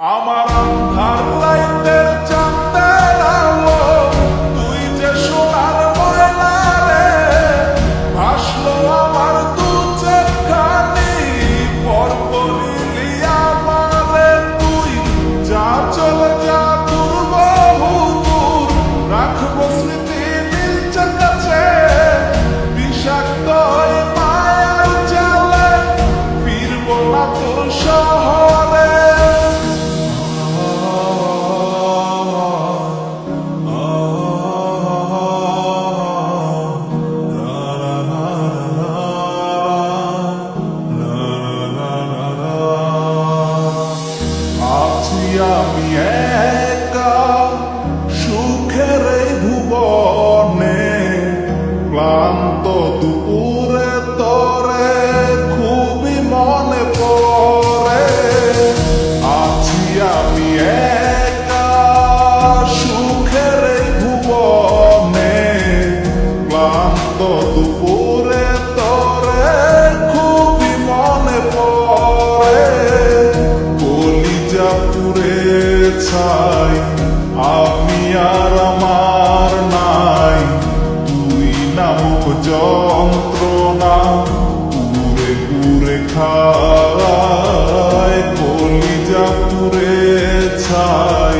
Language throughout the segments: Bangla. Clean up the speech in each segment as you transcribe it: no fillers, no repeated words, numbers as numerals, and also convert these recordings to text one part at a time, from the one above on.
আমার আন্ধার রাইতের চাঁদের আলো তুই যে সোনার ময়না রে ভাসলো আমার দু চোখখানি পর করিলি আমারে তুই যা চলে যা দূর বহু দূর রাখবো স্মৃতি নীল কাছে বিষাক্ত ওই মায়ার জালে ফিরবো না তোর শহরে। আমি একা সুখের এই ভুবনে ক্লান্ত দুপুরে তরে খুবই মনে পড়ে। আছি আমি একা সুখের এই ভুবনে ক্লান্ত দুপুরে তরে খুবই মনে পড়ে। কলিজা পুরে ছাই আমি আর আমার নাই তুই নামক যন্ত্রণা পুরে পুরে খায়। কলিজা পুরে ছাই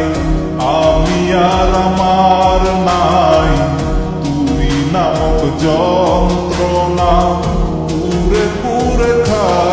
আমি আর আমার নাই তুই নামক যন্ত্রণা পুরে পুরে খায়।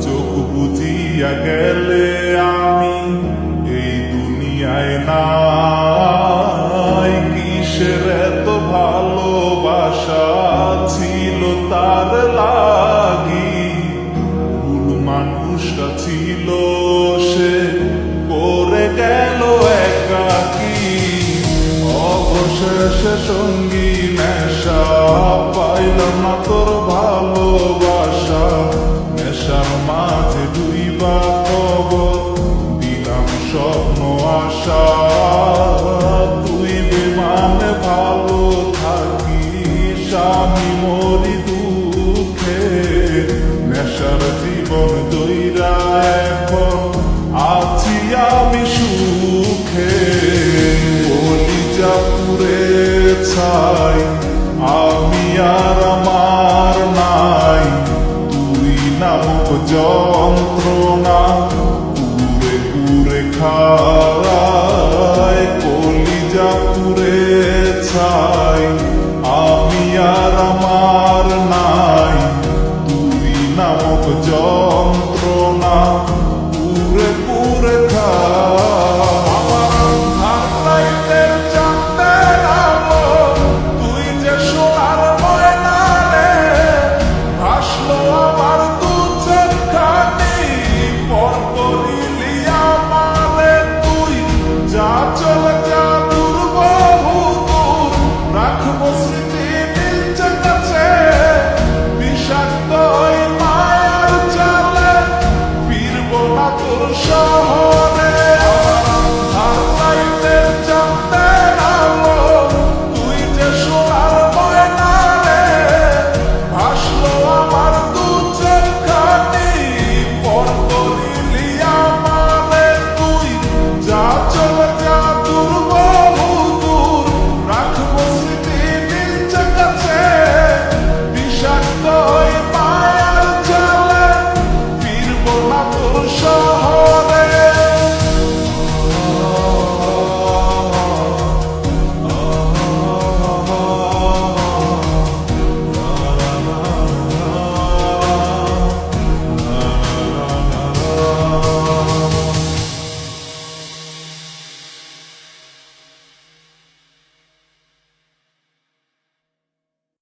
চোখ বুঝিয়া গেলে আমি এই দুনিয়ায় নাই। কিসের এত ভালোবাসা ছিল তার লাগি ভুল মানুষটা ছিল সে করে গেল একাকি। অবশেষে সঙ্গী নেশা পাইলাম না তোর ভালোবাসা নেশার মাঝে ডুইবা খবর দিলাম স্বপ্ন আশা। তুই বিমানে ভালো থাকিস আমি মরি দুঃখে নেশার জীবন দইরা এখন আছি আমি সুখে। কলিজা পুরে ছাই আমি আর আমার